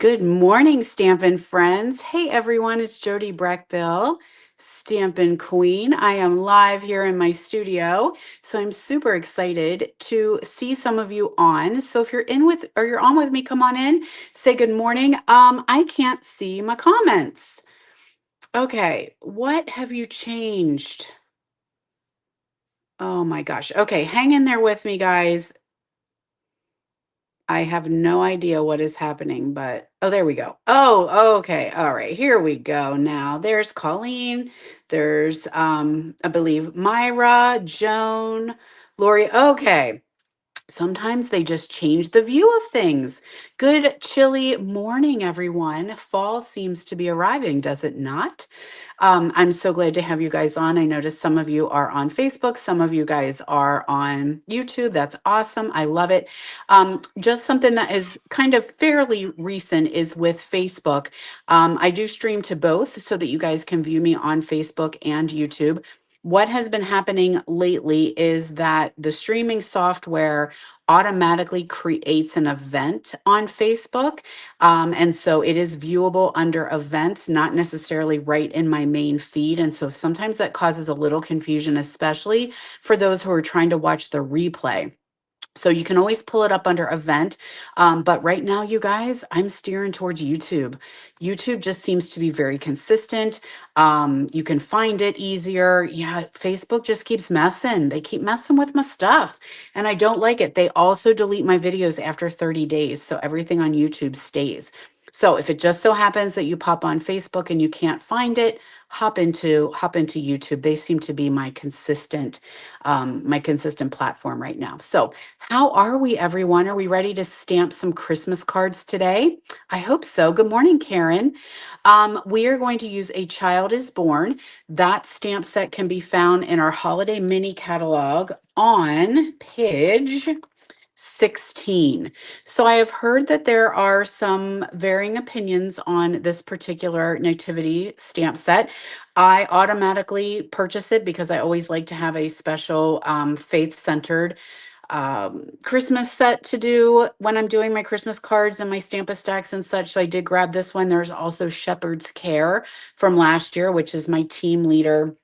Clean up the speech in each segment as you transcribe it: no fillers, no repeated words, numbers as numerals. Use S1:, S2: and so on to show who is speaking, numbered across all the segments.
S1: Good morning, Stampin' friends. Hey, everyone, it's Jody Breckbill, Stampin' Queen. I am live here in my studio, so I'm super excited to see some of you on. So if you're in with or you're on with me, come on in, say good morning. I can't see my comments. Okay, what have you changed? Oh my gosh. Okay, hang in there with me, guys. I have no idea what is happening, but oh, there we go. Oh, okay. All right. Here we go. Now there's Colleen. There's I believe Myra, Joan, Lori. Okay. Sometimes they just change the view of things. Good chilly morning, everyone. Fall seems to be arriving, does it not? I'm so glad to have you guys on. I noticed some of you are on Facebook, some of you guys are on YouTube. That's awesome. I love it. Just something that is kind of fairly recent is with Facebook. I do stream to both so that you guys can view me on Facebook and YouTube. What has been happening lately is that the streaming software automatically creates an event on Facebook. And so it is viewable under events, not necessarily right in my main feed. And so sometimes that causes a little confusion, especially for those who are trying to watch the replay. So you can always pull it up under event. But right now, you guys, I'm steering towards YouTube. YouTube just seems to be very consistent. You can find it easier. Yeah, Facebook just keeps messing. They keep messing with my stuff. And I don't like it. They also delete my videos after 30 days. So everything on YouTube stays. So if it just so happens that you pop on Facebook and you can't find it, hop into YouTube. They seem to be my consistent platform right now. So how are we, everyone? Are we ready to stamp some Christmas cards today? I hope so. Good morning, Karen. We are going to use A Child is Born. That stamp set can be found in our holiday mini catalog on page 16. So I have heard that there are some varying opinions on this particular nativity stamp set. I automatically purchase it because I always like to have a special faith-centered Christmas set to do when I'm doing my Christmas cards and my Stampa stacks and such. So I did grab this one. There's also Shepherd's Care from last year, which is my team leader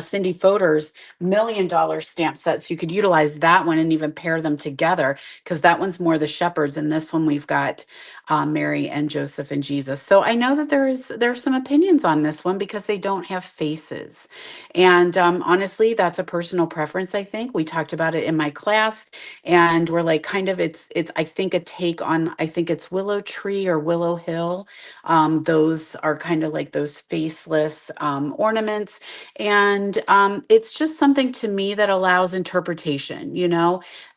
S1: Cindy Fodor's $1 million stamp set. So you could utilize that one and even pair them together because that one's more the shepherds, and this one we've got Mary and Joseph and Jesus. So I know that there's some opinions on this one because they don't have faces, and honestly, that's a personal preference. I think we talked about it in my class, and we're like, kind of, it's I think a take on I think it's Willow Tree or Willow Hill. Those are kind of like those faceless ornaments. And it's just something to me that allows interpretation,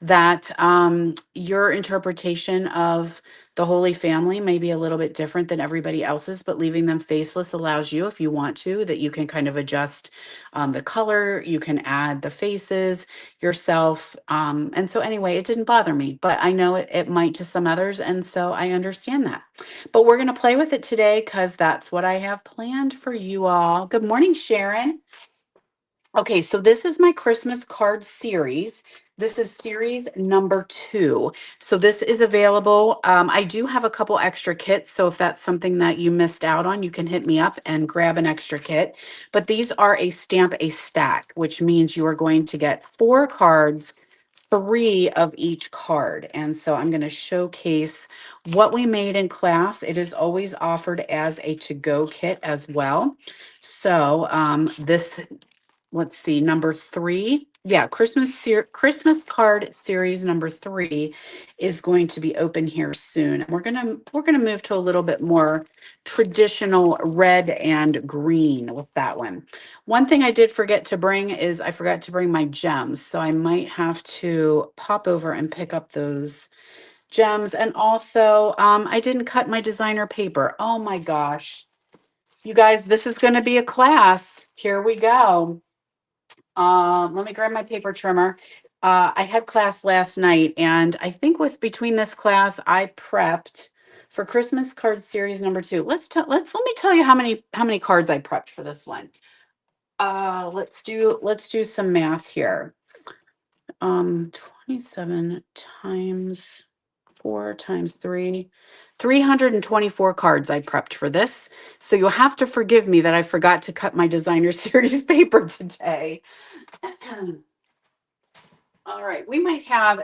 S1: that your interpretation of the Holy Family may be a little bit different than everybody else's, but leaving them faceless allows you, if you want to, that you can kind of adjust the color, you can add the faces yourself. And so, anyway, it didn't bother me, but I know it might to some others. And so I understand that. But we're going to play with it today because that's what I have planned for you all. Good morning, Sharon. Okay, so this is my Christmas card series. This is series number 2. So this is available. I do have a couple extra kits. So if that's something that you missed out on, you can hit me up and grab an extra kit. But these are a stamp a stack, which means you are going to get 4 cards, 3 of each card. And so I'm going to showcase what we made in class. It is always offered as a to-go kit as well. So this let's see, number 3. Yeah, Christmas card series number 3 is going to be open here soon. And we're gonna move to a little bit more traditional red and green with that one. One thing I did forget to bring is I forgot to bring my gems. So I might have to pop over and pick up those gems. And also, I didn't cut my designer paper. Oh my gosh. You guys, this is going to be a class. Here we go. Let me grab my paper trimmer. I had class last night, and I think with between this class, I prepped for Christmas card series number 2. Let me tell you how many cards I prepped for this one. Let's do some math here. 27 times 4 times 3, 324 cards I prepped for this. So you'll have to forgive me that I forgot to cut my designer series paper today. All right,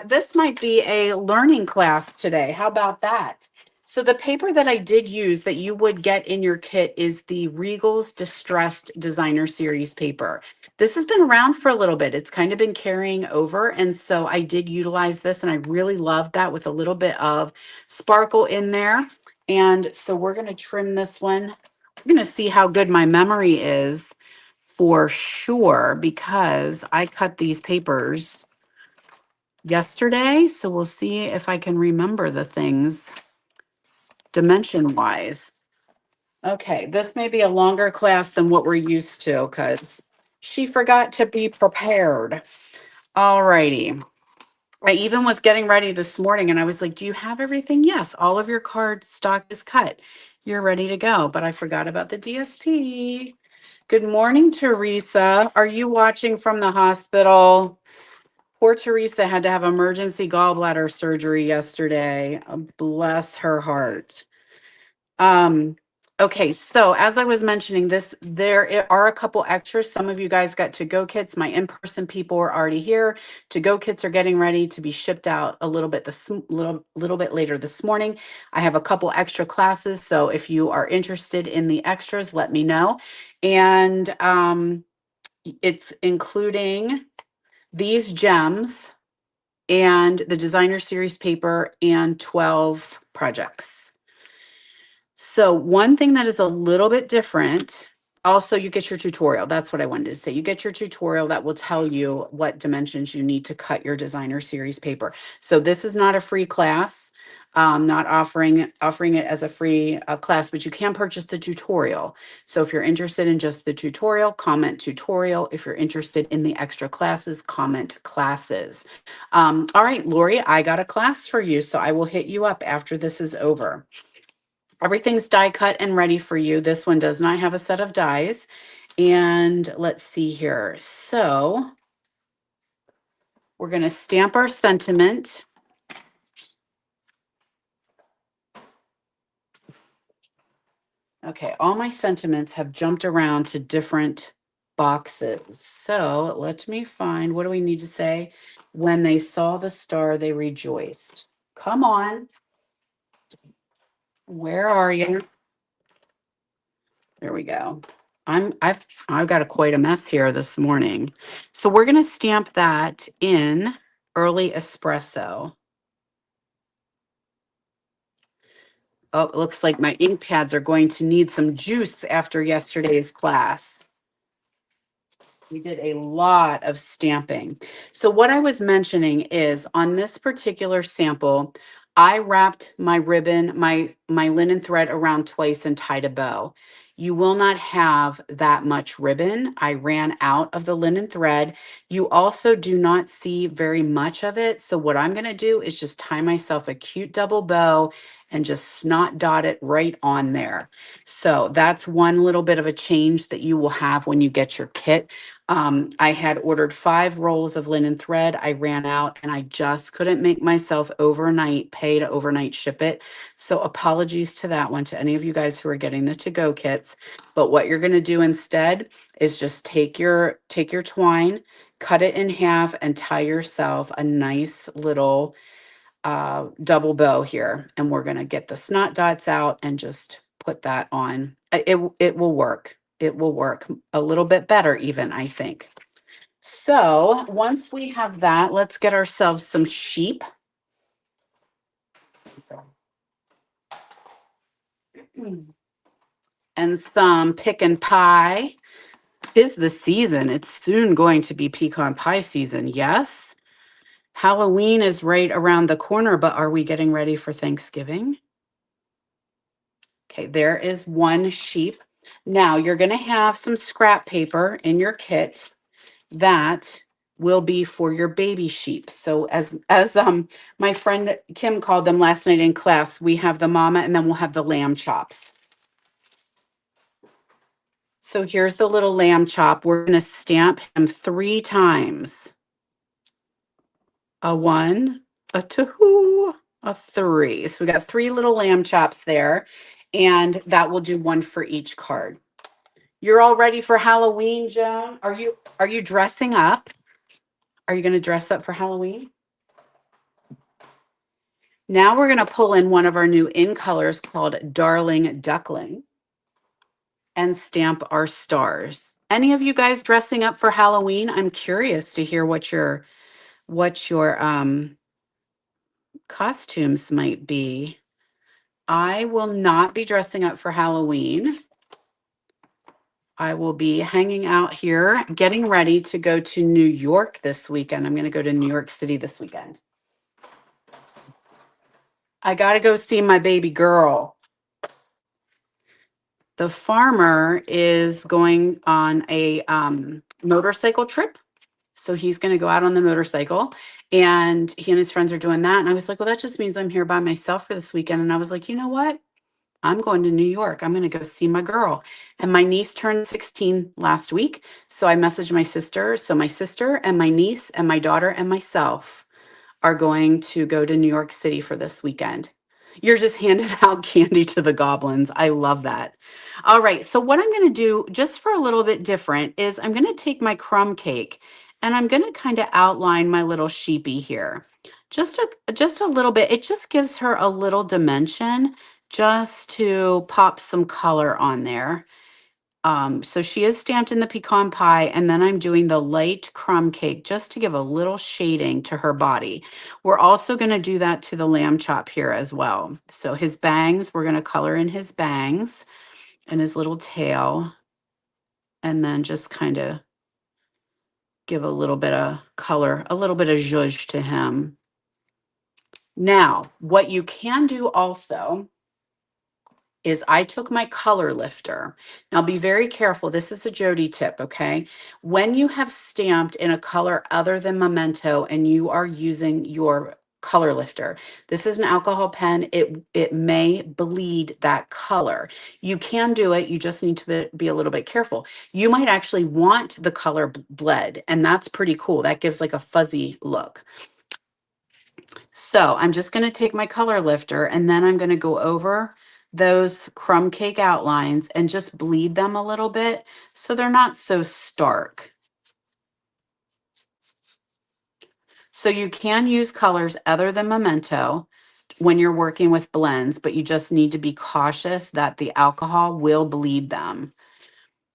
S1: this might be a learning class today. How about that? So the paper that I did use that you would get in your kit is the Regal's Distressed Designer Series paper. This has been around for a little bit. It's kind of been carrying over. And so I did utilize this and I really loved that with a little bit of sparkle in there. And so we're going to trim this one. We're going to see how good my memory is for sure because I cut these papers yesterday. So we'll see if I can remember the things dimension wise. Okay, this may be a longer class than what we're used to because she forgot to be prepared. All righty. I even was getting ready this morning and I was like, do you have everything? Yes, all of your card stock is cut. You're ready to go. But I forgot about the DSP. Good morning, Teresa. Are you watching from the hospital? Poor Teresa had to have emergency gallbladder surgery yesterday. Bless her heart. Um, okay, so as I was mentioning this, are a couple extras. Some of you guys got to-go kits. My in-person people are already here. To-go kits are getting ready to be shipped out a little bit little bit later this morning. I have a couple extra classes, so if you are interested in the extras, let me know. And it's including these gems and the designer series paper and 12 projects. So one thing that is a little bit different, also you get your tutorial. That's what I wanted to say. You get your tutorial that will tell you what dimensions you need to cut your designer series paper. So this is not a free class. Not offering it as a free class, but you can purchase the tutorial. So if you're interested in just the tutorial, comment tutorial. If you're interested in the extra classes, comment classes. All right, Lori, I got a class for you, so I will hit you up after this is over. Everything's die cut and ready for you. This one does not have a set of dies. And let's see here. So we're going to stamp our sentiment. Okay, all my sentiments have jumped around to different boxes. So let me find, what do we need to say? When they saw the star, they rejoiced. Come on. Where are you? There we go. I've got quite a mess here this morning. So we're going to stamp that in early espresso. Oh, it looks like my ink pads are going to need some juice after yesterday's class. We did a lot of stamping. So what I was mentioning is on this particular sample, I wrapped my ribbon, my linen thread around twice and tied a bow. You will not have that much ribbon. I ran out of the linen thread. You also do not see very much of it. So what I'm going to do is just tie myself a cute double bow and just snot dot it right on there. So that's one little bit of a change that you will have when you get your kit. I had ordered 5 rolls of linen thread. I ran out and I just couldn't make myself pay to overnight ship it. So apologies to that one, to any of you guys who are getting the to-go kits. But what you're going to do instead is just take your twine, cut it in half and tie yourself a nice little double bow here. And we're going to get the snot dots out and just put that on. It will work. It will work a little bit better even, I think. So once we have that, let's get ourselves some sheep. And some pick pie. 'Tis the season. It's soon going to be pecan pie season. Yes. Halloween is right around the corner, but are we getting ready for Thanksgiving? Okay, there is one sheep. Now you're going to have some scrap paper in your kit that will be for your baby sheep. So as my friend Kim called them last night in class, we have the mama and then we'll have the lamb chops. So here's the little lamb chop. We're going to stamp him 3 times. A 1, a 2, a 3. So we got 3 little lamb chops there, and that will do one for each card. You're all ready for Halloween, Joan? Are you dressing up? Are you going to dress up for Halloween? Now we're going to pull in one of our new in colors called Darling Duckling and stamp our stars. Any of you guys dressing up for Halloween? I'm curious to hear what your costumes might be. I will not be dressing up for Halloween. I will be hanging out here, getting ready to go to New York this weekend. I'm going to go to New York City this weekend. I got to go see my baby girl. The farmer is going on a motorcycle trip. So he's going to go out on the motorcycle, and he and his friends are doing that. And I was like, well, that just means I'm here by myself for this weekend. And I was like, you know what? I'm going to New York. I'm going to go see my girl. And my niece turned 16 last week. So I messaged my sister. So my sister and my niece and my daughter and myself are going to go to New York City for this weekend. You're just handing out candy to the goblins. I love that. All right. So, what I'm going to do just for a little bit different is I'm going to take my crumb cake and I'm going to kind of outline my little sheepy here. Just a little bit. It just gives her a little dimension just to pop some color on there. So she is stamped in the pecan pie, and then I'm doing the light crumb cake just to give a little shading to her body. We're also going to do that to the lamb chop here as well. So his bangs, we're going to color in his bangs and his little tail, and then just kind of give a little bit of color, a little bit of zhuzh to him. Now, what you can do also is I took my color lifter. Now be very careful. This is a Jody tip, okay? When you have stamped in a color other than Memento and you are using your color lifter, this is an alcohol pen. It may bleed that color. You can do it. You just need to be a little bit careful. You might actually want the color bled, and that's pretty cool. That gives like a fuzzy look. So I'm just going to take my color lifter and then I'm going to go over those crumb cake outlines and just bleed them a little bit so they're not so stark. So you can use colors other than Memento when you're working with blends, but you just need to be cautious that the alcohol will bleed them.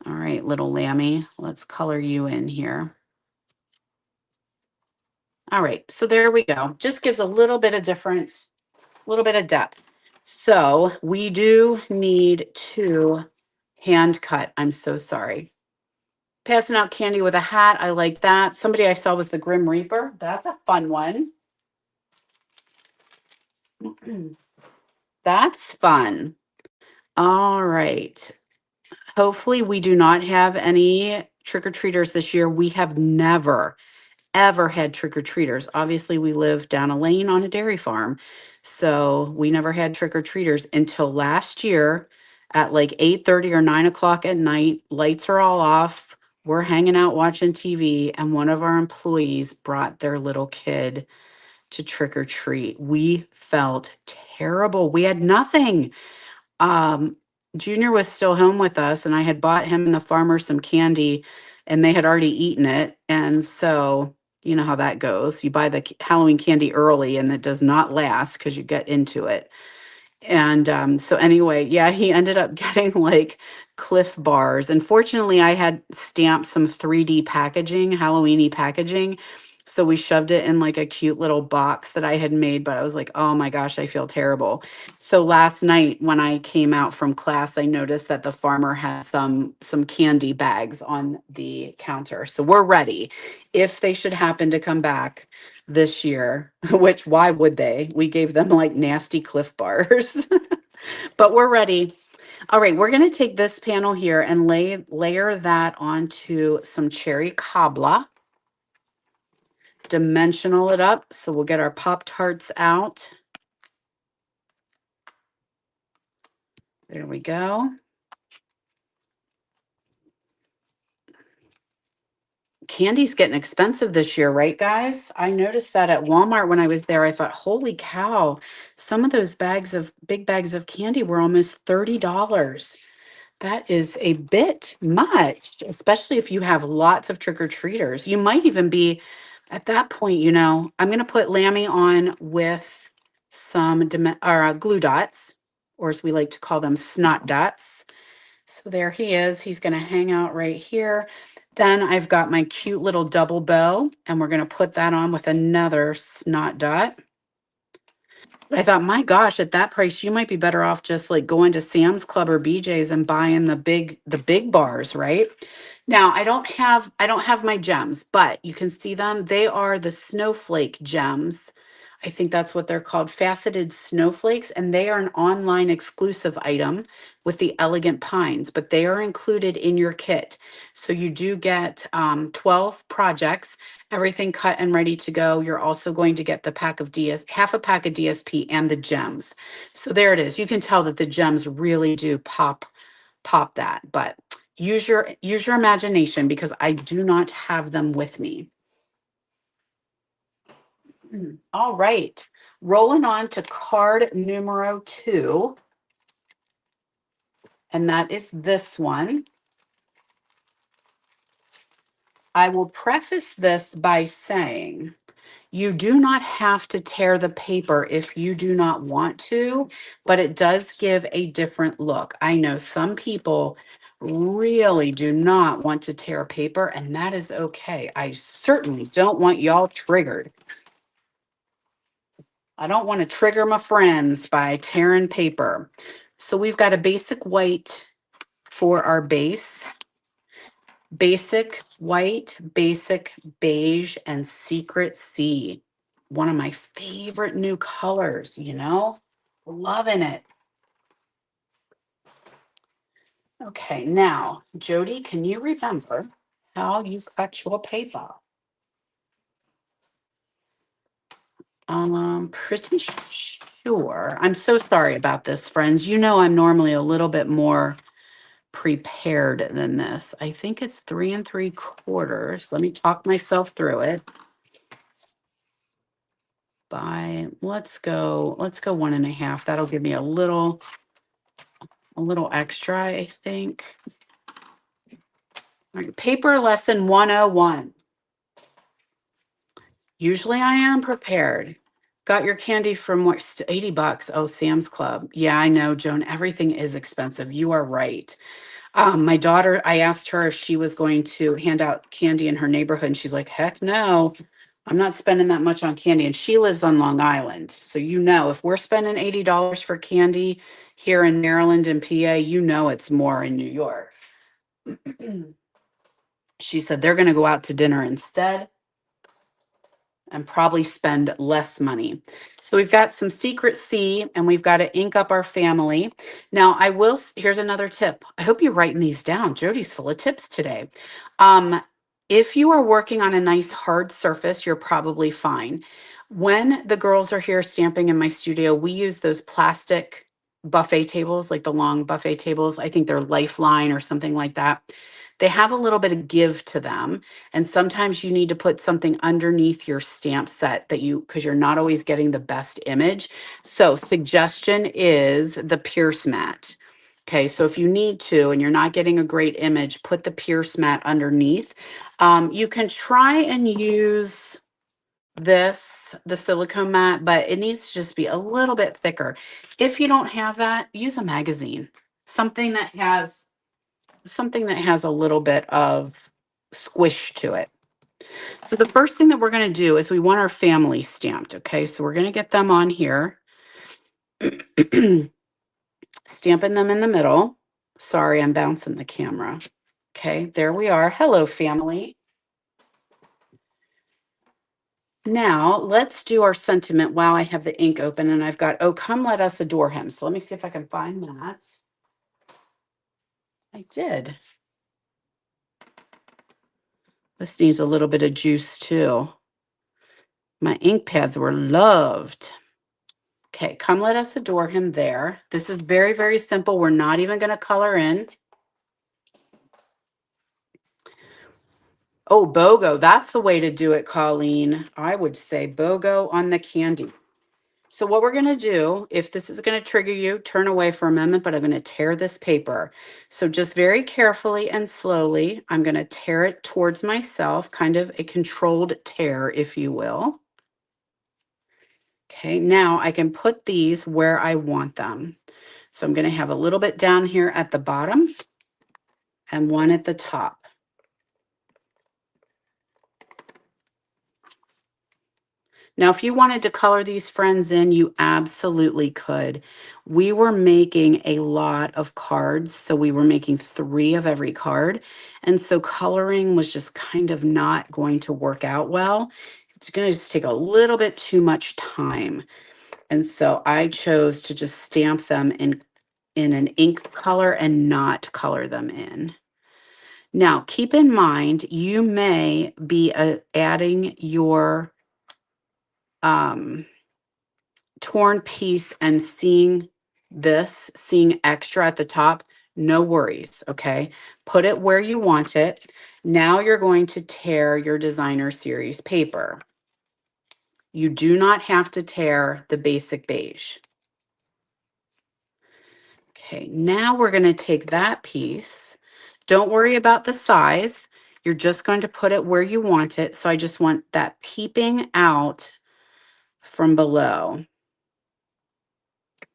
S1: All right, little Lammy, let's color you in here. All right, so there we go. Just gives a little bit of difference, a little bit of depth. So we do need to hand cut. I'm so sorry. Passing out candy with a hat. I like that. Somebody I saw was the Grim Reaper. That's a fun one. That's fun. All right. Hopefully, we do not have any trick-or-treaters this year. We have never ever had trick-or-treaters. Obviously, we live down a lane on a dairy farm. So we never had trick-or-treaters until last year at like 8:30 or 9 o'clock at night. Lights are all off. We're hanging out watching TV, and one of our employees brought their little kid to trick-or-treat. We felt terrible. We had nothing. um, Junior was still home with us, and I had bought him and the farmer some candy, and they had already eaten it. And so, you know how that goes. You buy the Halloween candy early, and it does not last because you get into it. And so anyway, yeah, he ended up getting like Cliff bars. And fortunately, I had stamped some 3D packaging, Halloweeny packaging. So we shoved it in like a cute little box that I had made, but I was like, oh my gosh, I feel terrible. So last night when I came out from class, I noticed that the farmer had some candy bags on the counter. So we're ready if they should happen to come back this year, which why would they? We gave them like nasty Cliff bars, but we're ready. All right, we're going to take this panel here and layer that onto some cherry cobbler, dimensional it up. So we'll get our Pop Tarts out. There we go. Candy's getting expensive this year, right, guys? I noticed that at Walmart when I was there. I thought, holy cow, some of those big bags of candy were almost $30. That is a bit much, especially if you have lots of trick-or-treaters. You might even be at that point, I'm going to put Lammy on with some glue dots, or as we like to call them, snot dots. So there he is. He's going to hang out right here. Then I've got my cute little double bow, and we're going to put that on with another snot dot. I thought, my gosh, at that price, you might be better off just like going to Sam's Club or BJ's and buying the big bars, right? Now, I don't have my gems, but you can see them. They are the snowflake gems. I think that's what they're called, faceted snowflakes, and they are an online exclusive item with the elegant pines, but they are included in your kit. So you do get 12 projects, everything cut and ready to go. You're also going to get the half a pack of DSP and the gems. So there it is. You can tell that the gems really do pop that, but use your imagination because I do not have them with me. All right. Rolling on to card numero 2, and that is this one. I will preface this by saying you do not have to tear the paper if you do not want to, but it does give a different look. I know some people really do not want to tear paper, and that is okay. I certainly don't want y'all triggered. I don't want to trigger my friends by tearing paper. So we've got a basic white for our base, basic white, basic beige, and secret sea. One of my favorite new colors, loving it. Okay, now, Jody, can you remember how you cut your paper? Pretty sure. I'm so sorry about this, friends. I'm normally a little bit more prepared than this. I think it's 3 3/4. Let me talk myself through it. Let's go 1 1/2. That'll give me a little extra, I think. All right, paper lesson 101. Usually I am prepared. Got your candy from what? $80. Oh, Sam's Club. Yeah, I know, Joan. Everything is expensive. You are right. My daughter, I asked her if she was going to hand out candy in her neighborhood, and she's like, heck no, I'm not spending that much on candy. And she lives on Long Island. So, if we're spending $80 for candy here in Maryland and PA, it's more in New York. She said they're going to go out to dinner instead and probably spend less money. So we've got some secret C, and we've got to ink up our family. Now, here's another tip. I hope you're writing these down. Jody's full of tips today. If you are working on a nice hard surface, you're probably fine. When the girls are here stamping in my studio, we use those plastic buffet tables, like the long buffet tables. I think they're Lifeline or something like that. They have a little bit of give to them. And sometimes you need to put something underneath your stamp set because you're not always getting the best image. So suggestion is the Pierce mat. Okay, so if you need to and you're not getting a great image, put the Pierce mat underneath. You can try and use the silicone mat, but it needs to just be a little bit thicker. If you don't have that, use a magazine, something that has a little bit of squish to it. So the first thing that we're going to do is we want our family stamped. Okay, so we're going to get them on here, stamping them in the middle. Sorry, I'm bouncing the camera. Okay, there we are. Hello, family. Now let's do our sentiment. Wow, I have the ink open and I've got, oh, come let us adore him. So let me see if I can find that. I did. This needs a little bit of juice too. My ink pads were loved. Okay, come let us adore him there. This is very, very simple. We're not even going to color in. Oh, BOGO. That's the way to do it, Colleen. I would say BOGO on the candy. So what we're going to do, if this is going to trigger you, turn away for a moment, but I'm going to tear this paper. So just very carefully and slowly, I'm going to tear it towards myself, kind of a controlled tear, if you will. Okay, now I can put these where I want them. So I'm going to have a little bit down here at the bottom and one at the top. Now, if you wanted to color these friends in, you absolutely could. We were making a lot of cards, so we were making 3 of every card. And so coloring was just kind of not going to work out well. It's going to just take a little bit too much time. And so I chose to just stamp them in an ink color and not color them in. Now, keep in mind, you may be adding your torn piece and seeing extra at the top. No worries, okay? Put it where you want it. Now you're going to tear your designer series paper. You do not have to tear the basic beige. Okay, now we're going to take that piece. Don't worry about the size. You're just going to put it where you want it. So I just want that peeping out from below.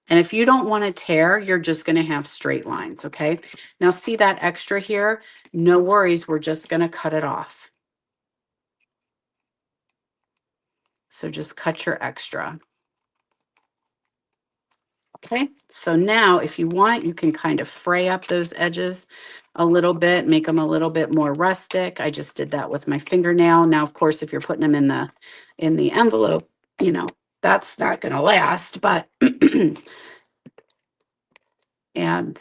S1: And if you don't want to tear, you're just going to have straight lines, okay? Now see that extra here? No worries, we're just going to cut it off. So just cut your extra. Okay, so now if you want, you can kind of fray up those edges a little bit, make them a little bit more rustic. I just did that with my fingernail. Now, of course, if you're putting them in the envelope, you know, that's not going to last, but add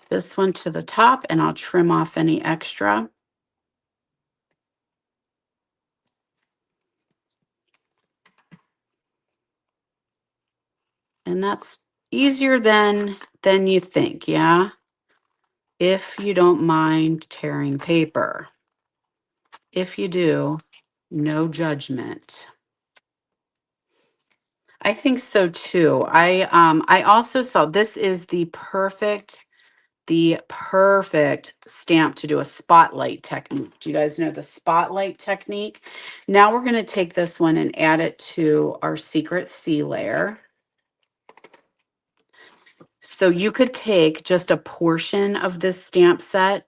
S1: this one to the top and I'll trim off any extra. And that's easier than you think, yeah? If you don't mind tearing paper. If you do, no judgment. I think so too. I also saw this is the perfect stamp to do a spotlight technique. Do you guys know the spotlight technique? Now we're going to take this one and add it to our secret C layer. So you could take just a portion of this stamp set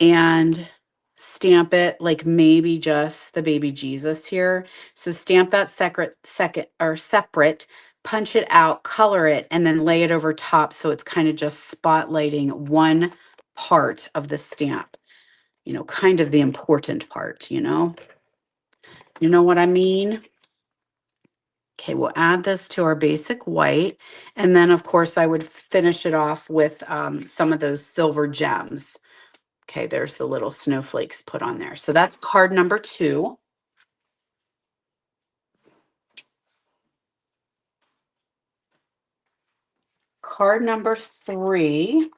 S1: and stamp it like maybe just the baby Jesus here. So stamp that separate, punch it out, color it, and then lay it over top so it's kind of just spotlighting one part of the stamp. You know, kind of the important part, you know? You know what I mean? Okay, we'll add this to our basic white. And then, of course, I would finish it off with some of those silver gems. Okay, there's the little snowflakes put on there. So that's card number 2. Card number 3.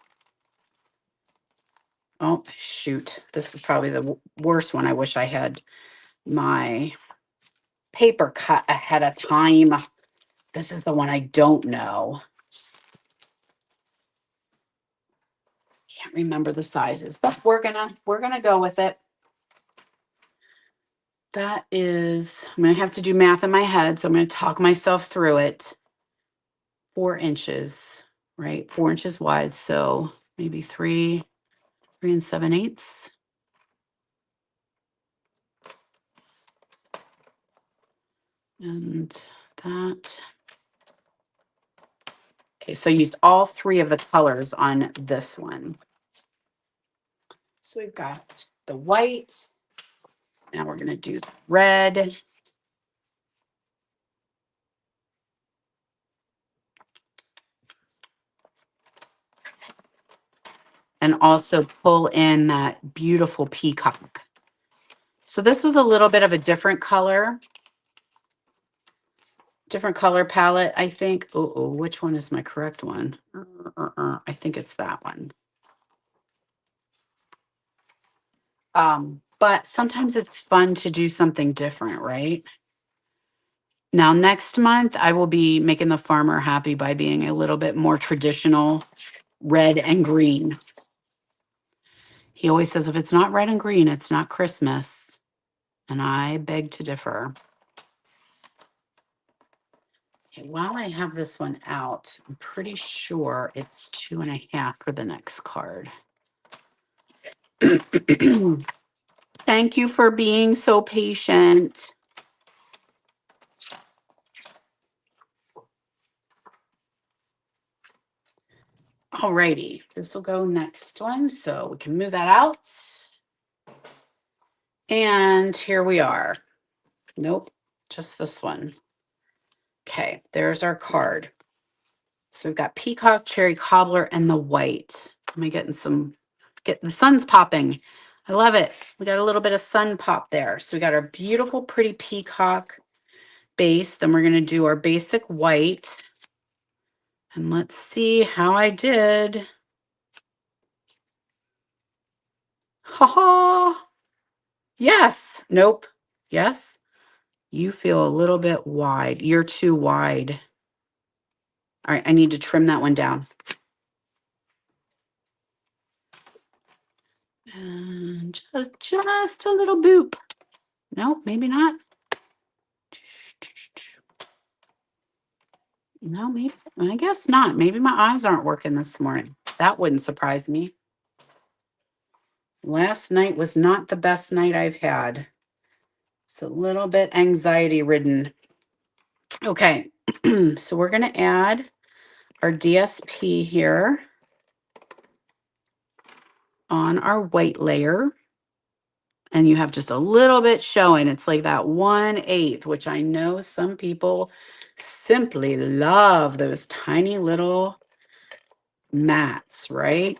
S1: Oh, shoot. This is probably the worst one. I wish I had my paper cut ahead of time. This is the one I don't know. Can't remember the sizes, but we're gonna go with it. That is, I'm gonna have to do math in my head, so I'm gonna talk myself through it. 4 inches, right? 4 inches wide, so maybe 3 7/8. And that. Okay, so I used all 3 of the colors on this one. So we've got the white. Now we're going to do the red. And also pull in that beautiful peacock. So this was a little bit of a different color palette, I think. Oh, which one is my correct one? I think it's that one. but sometimes it's fun to do something different, right? Now, next month, I will be making the farmer happy by being a little bit more traditional, red and green. He always says, if it's not red and green, it's not Christmas. And I beg to differ. Okay, while I have this one out, I'm pretty sure it's 2.5 for the next card. Thank you for being so patient. Alrighty, this will go next one, so we can move that out. And here we are. Nope, just this one. Okay, there's our card. So we've got peacock, cherry cobbler, and the white. Am I getting the sun's popping. I love it. We got a little bit of sun pop there. So we got our beautiful, pretty peacock base. Then we're going to do our basic white. And let's see how I did. Ha ha. Yes. Nope. Yes. You feel a little bit wide. You're too wide. All right. I need to trim that one down. And just a little boop. Nope, maybe not. No, maybe. I guess not. Maybe my eyes aren't working this morning. That wouldn't surprise me. Last night was not the best night I've had. It's a little bit anxiety ridden. Okay, so we're going to add our DSP here on our white layer. And you have just a little bit showing. It's like that 1/8, which I know some people simply love those tiny little mats, right?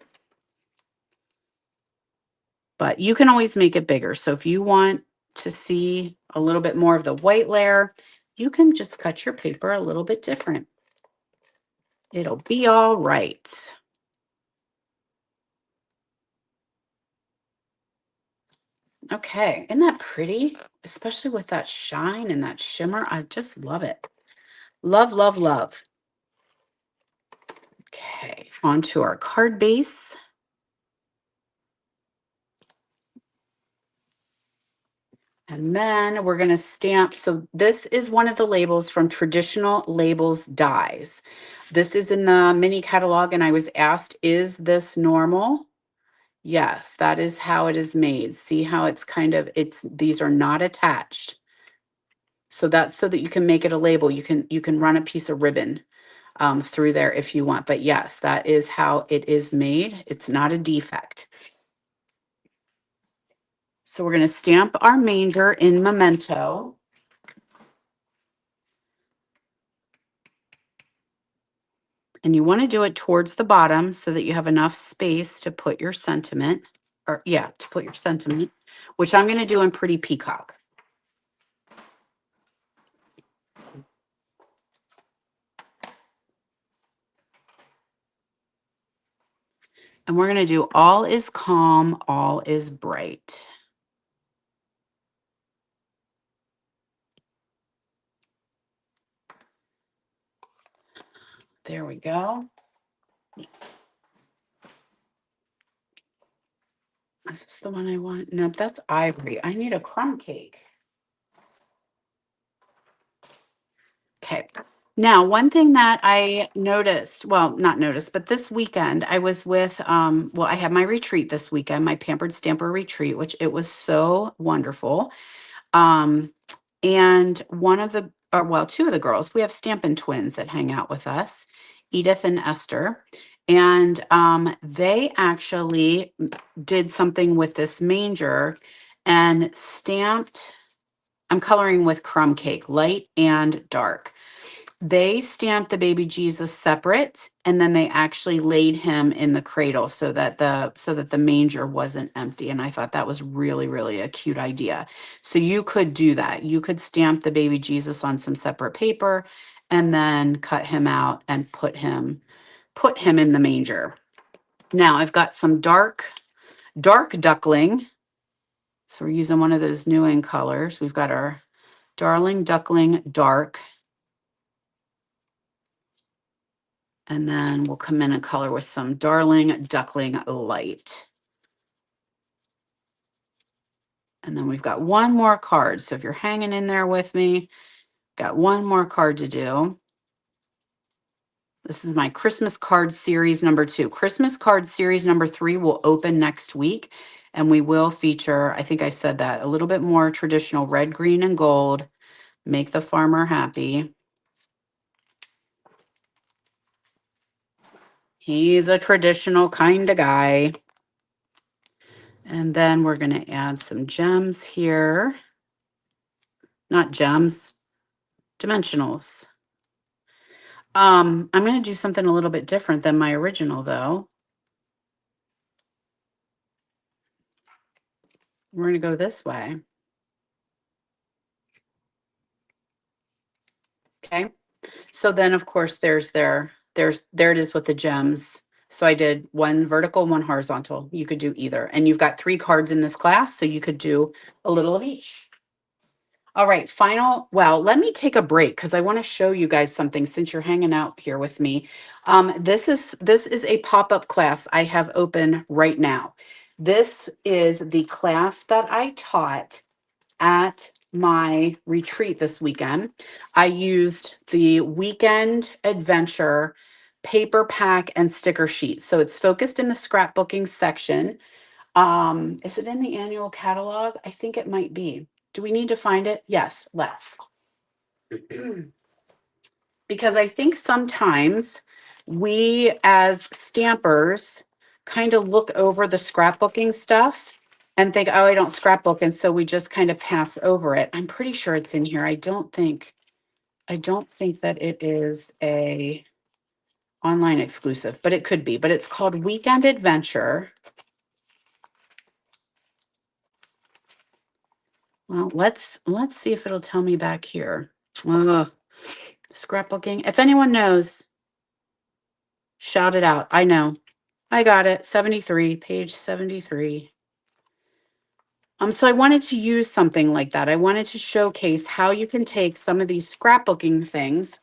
S1: But you can always make it bigger. So if you want to see a little bit more of the white layer, you can just cut your paper a little bit different. It'll be all right. Okay, isn't that pretty? Especially with that shine and that shimmer. I just love it. Love, love, love. Okay, onto our card base. And then we're going to stamp. So this is one of the labels from Traditional Labels Dies. This is in the mini catalog, and I was asked, is this normal? Yes, that is how it is made. See how it's these are not attached. So that's so that you can make it a label. You can run a piece of ribbon through there if you want. But yes, that is how it is made. It's not a defect. So we're going to stamp our manger in Memento. And you want to do it towards the bottom so that you have enough space to put your sentiment, which I'm going to do in Pretty Peacock. And we're going to do all is calm, all is bright. There we go. Is this the one I want? Nope, that's ivory. I need a crumb cake. Okay. Now, one thing that I noticed, well, not noticed, but this weekend I was with, I had my retreat this weekend, my Pampered Stamper retreat, which it was so wonderful. And two of the girls, we have Stampin' Twins that hang out with us, Edith and Esther. And they actually did something with this manger and stamped, I'm coloring with crumb cake, light and dark. They stamped the baby Jesus separate, and then they actually laid him in the cradle so that the manger wasn't empty. And I thought that was really, really a cute idea. So you could do that. You could stamp the baby Jesus on some separate paper and then cut him out and put him in the manger. Now I've got some dark duckling So we're using one of those new in colors. We've got our Darling Duckling Dark. And then we'll come in and color with some Darling Duckling Light. And then we've got one more card. So if you're hanging in there with me, got one more card to do. This is my Christmas card series number 2. Christmas card series number 3 will open next week. And we will feature, I think I said that, a little bit more traditional red, green, and gold. Make the farmer happy. He's a traditional kind of guy. And then we're going to add some gems here. Not gems, dimensionals. I'm going to do something a little bit different than my original, though. We're going to go this way. Okay. So then, of course, there it is with the gems. So I did one vertical, one horizontal. You could do either. And you've got 3 cards in this class, so you could do a little of each. All right, well, let me take a break because I want to show you guys something since you're hanging out here with me. This is a pop-up class I have open right now. This is the class that I taught at my retreat this weekend. I used the Weekend Adventure paper pack and sticker sheet. So it's focused in the scrapbooking section. Is it in the annual catalog? I think it might be. Do we need to find it? Yes, let's. Because I think sometimes we as stampers kind of look over the scrapbooking stuff and think, oh, I don't scrapbook. And so we just kind of pass over it. I'm pretty sure it's in here. I don't think that it is a online exclusive, but it could be. But it's called Weekend Adventure. Well, let's see if it'll tell me back here. Scrapbooking. If anyone knows, shout it out. I know. I got it. 73, page 73. So I wanted to use something like that. I wanted to showcase how you can take some of these scrapbooking things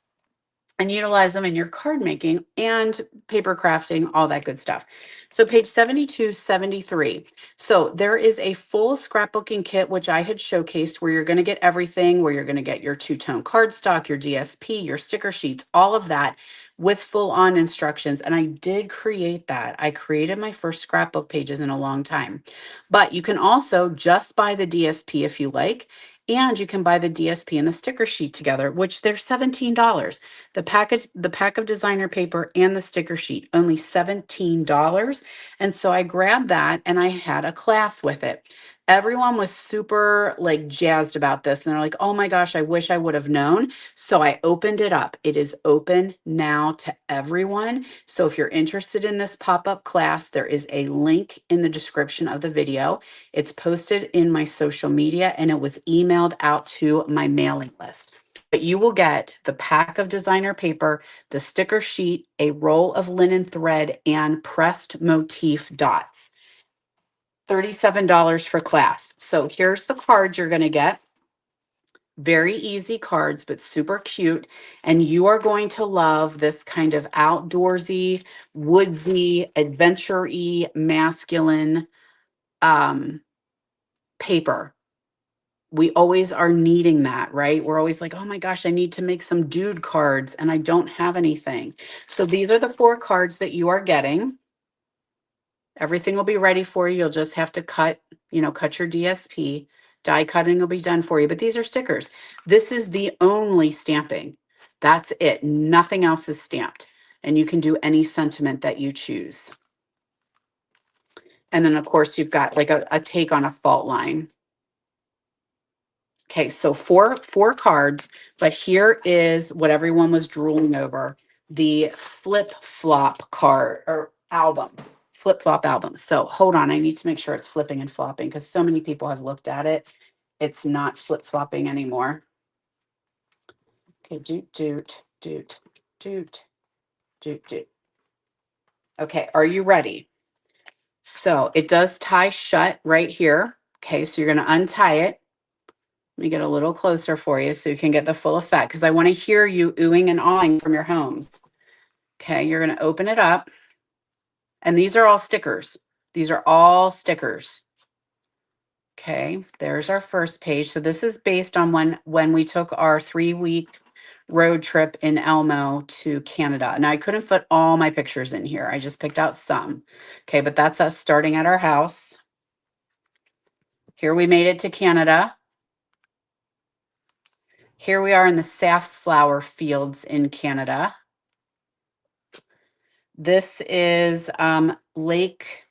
S1: and utilize them in your card making and paper crafting, all that good stuff. So page 72, 73. So there is a full scrapbooking kit, which I had showcased, where you're going to get everything, where you're going to get your 2-tone cardstock, your DSP, your sticker sheets, all of that with full on instructions. And I did create that. I created my first scrapbook pages in a long time. But you can also just buy the DSP if you like, and you can buy the DSP and the sticker sheet together, which they're $17. The pack of designer paper and the sticker sheet, only $17. And so I grabbed that and I had a class with it. Everyone was super like jazzed about this. And they're like, oh my gosh, I wish I would have known. So I opened it up. It is open now to everyone. So if you're interested in this pop-up class, there is a link in the description of the video. It's posted in my social media and it was emailed out to my mailing list. But you will get the pack of designer paper, the sticker sheet, a roll of linen thread, and pressed motif dots. $37 for class. So here's the cards you're going to get. Very easy cards, but super cute. And you are going to love this kind of outdoorsy, woodsy, adventure-y, masculine paper. We always are needing that, right? We're always like, oh my gosh, I need to make some dude cards and I don't have anything. So these are the 4 cards that you are getting. Everything will be ready for you. You'll just have to cut your DSP. Die cutting will be done for you, but these are stickers. This is the only stamping. That's it. Nothing else is stamped. And you can do any sentiment that you choose. And then of course you've got like a take on a fault line. Okay, so four cards, but here is what everyone was drooling over, the flip-flop card or album, flip-flop album. So hold on, I need to make sure it's flipping and flopping because so many people have looked at it. It's not flip-flopping anymore. Okay, doot, doot, doot, doot, doot, doot. Okay, are you ready? So it does tie shut right here. Okay, so you're going to untie it. Let me get a little closer for you so you can get the full effect, because I want to hear you oohing and awing from your homes. Okay, you're going to open it up. And these are all stickers. These are all stickers. Okay, there's our first page. So this is based on when we took our 3-week road trip in Elmo to Canada. Now I couldn't fit all my pictures in here. I just picked out some. Okay, but that's us starting at our house. Here we made it to Canada. Here we are in the safflower fields in Canada. This is Lake,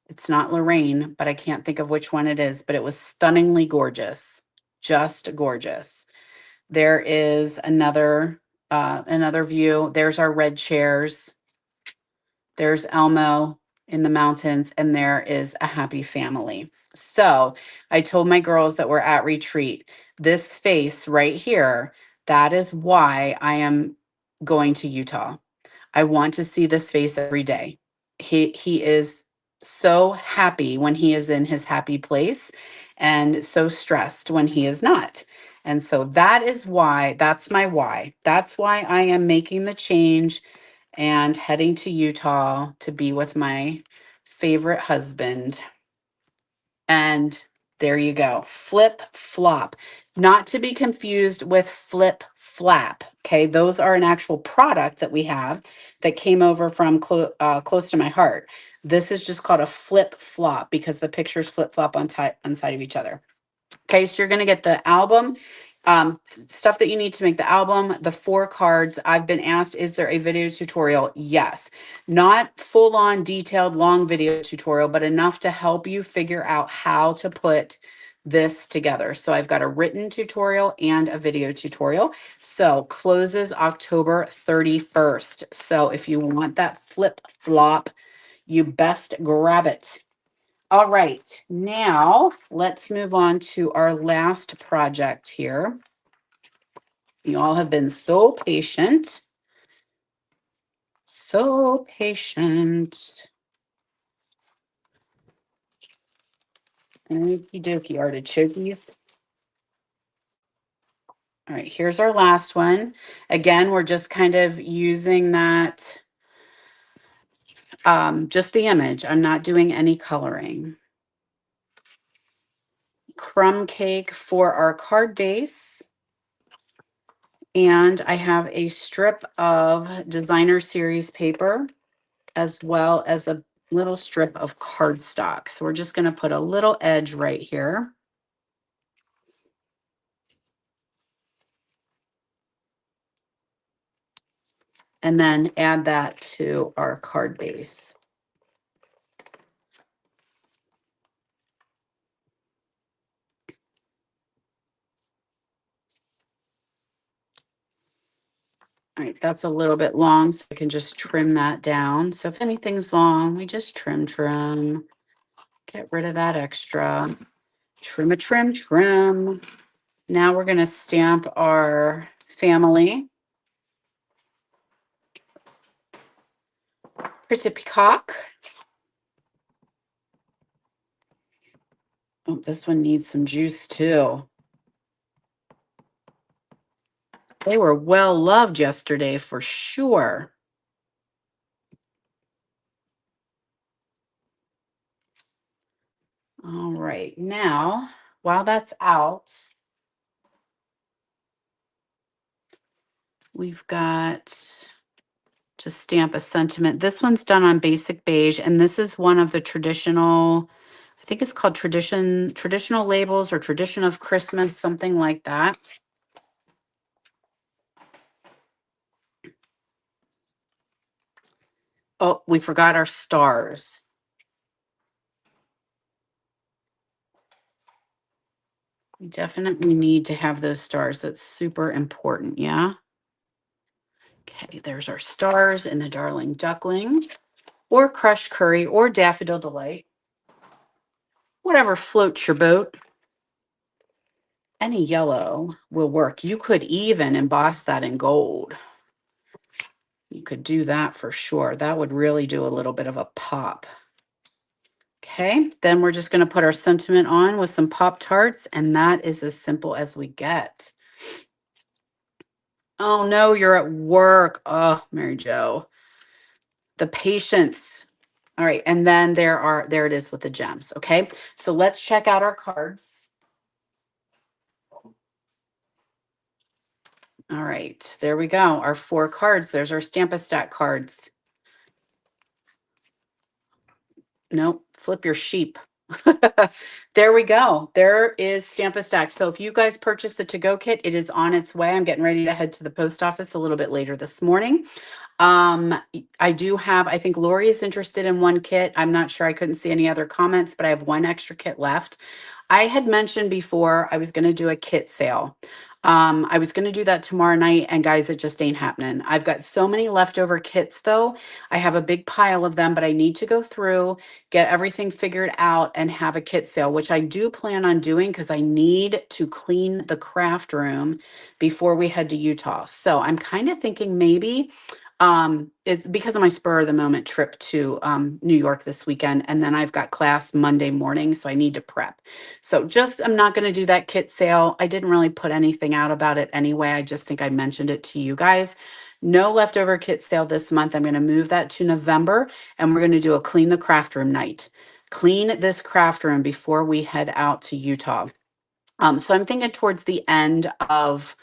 S1: it's not Lorraine, but I can't think of which one it is, but it was stunningly gorgeous, just gorgeous. There is another view. There's our red chairs. There's Elmo in the mountains, and there is a happy family. So I told my girls that we're at retreat. This face right here, that is why I am going to Utah. I want to see this face every day. He is so happy when he is in his happy place and so stressed when he is not. And so that is why, that's my why. That's why I am making the change and heading to Utah to be with my favorite husband. And there you go. Flip flop. Not to be confused with flip flap. Okay. Those are an actual product that we have that came over from close to my heart. This is just called a flip flop because the pictures flip flop on side of each other. Okay, so you're going to get the album, stuff that you need to make the album, the 4 cards. I've been asked, is there a video tutorial? Yes. Not full on detailed long video tutorial, but enough to help you figure out how to put this together. So I've got a written tutorial and a video tutorial. So closes October 31st. So if you want that flip flop, you best grab it. All right, now let's move on to our last project here. You all have been so patient. So patient. Okie dokie, artichokes. All right, here's our last one. Again, we're just kind of using that, just the image. I'm not doing any coloring. Crumb cake for our card base. And I have a strip of designer series paper as well as a little strip of cardstock. So we're just going to put a little edge right here. And then add that to our card base. All right, that's a little bit long, so I can just trim that down. So if anything's long, we just trim. Get rid of that extra. Trim. Now we're going to stamp our family. Pretty peacock. Oh, this one needs some juice too. They were well loved yesterday for sure. All right, now while that's out, we've got to stamp a sentiment. This one's done on basic beige, and this is one of the traditional, I think it's called traditional labels or tradition of Christmas, something like that. Oh, we forgot our stars. We definitely need to have those stars. That's super important, yeah? Okay, there's our stars and the Darling Ducklings, or Crushed Curry, or Daffodil Delight. Whatever floats your boat. Any yellow will work. You could even emboss that in gold. You could do that for sure. That would really do a little bit of a pop. Okay, then we're just going to put our sentiment on with some Pop Tarts, and that is as simple as we get. Oh no, you're at work. Oh, Mary Jo. The patience. All right, and then there it is with the gems. Okay, so let's check out our cards. All right, there we go. Our 4 cards. There's our Stamp-A-Stack cards. Nope, flip your sheep. There we go. There is Stamp-A-Stack. So if you guys purchased the to-go kit, it is on its way. I'm getting ready to head to the post office a little bit later this morning. I do have, I think Lori is interested in one kit. I'm not sure. I couldn't see any other comments, but I have one extra kit left. I had mentioned before I was going to do a kit sale. I was going to do that tomorrow night, and guys, it just ain't happening. I've got so many leftover kits, though. I have a big pile of them, but I need to go through, get everything figured out, and have a kit sale, which I do plan on doing because I need to clean the craft room before we head to Utah. So I'm kind of thinking maybe it's because of my spur of the moment trip to New York this weekend, and then I've got class Monday morning, so I need to prep. So just I'm not going to do that kit sale. I didn't really put anything out about it anyway. I just think I mentioned it to you guys. No leftover kit sale this month. I'm going to move that to November, and we're going to do a clean the craft room night. Clean this craft room before we head out to Utah. So I'm thinking towards the end of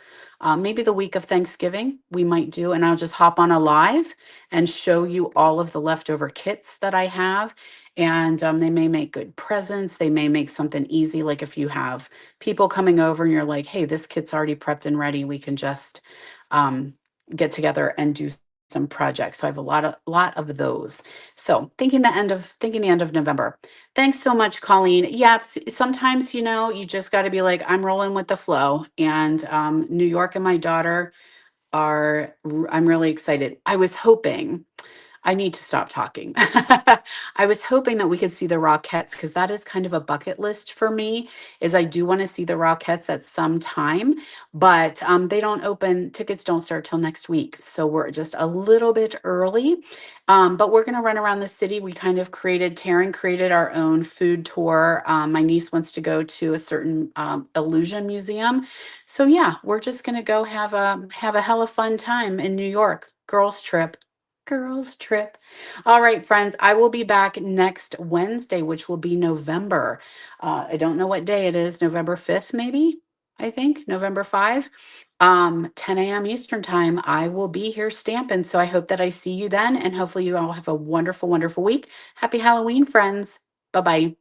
S1: maybe the week of Thanksgiving, we might do, and I'll just hop on a live and show you all of the leftover kits that I have. And they may make good presents. They may make something easy, like if you have people coming over and you're like, hey, this kit's already prepped and ready, we can just um, get together and do some projects. So I have a lot of those. So thinking the end of November. Thanks so much, Colleen. Yeah, sometimes, you just got to be like, I'm rolling with the flow. And New York and my daughter I'm really excited. I need to stop talking. I was hoping that we could see the Rockettes because that is kind of a bucket list for me. Is I do want to see the Rockettes at some time, but they don't open. Tickets don't start till next week, so we're just a little bit early. But we're going to run around the city. We kind of Taryn created our own food tour. My niece wants to go to a certain illusion museum, so yeah, we're just going to go have a hella fun time in New York. Girls trip. Girls trip. All right, friends, I will be back next Wednesday, which will be November. I don't know what day it is, November 5th, maybe. I think November 5. 10 a.m. Eastern time. I will be here stamping. So I hope that I see you then, and hopefully you all have a wonderful, wonderful week. Happy Halloween, friends. Bye-bye.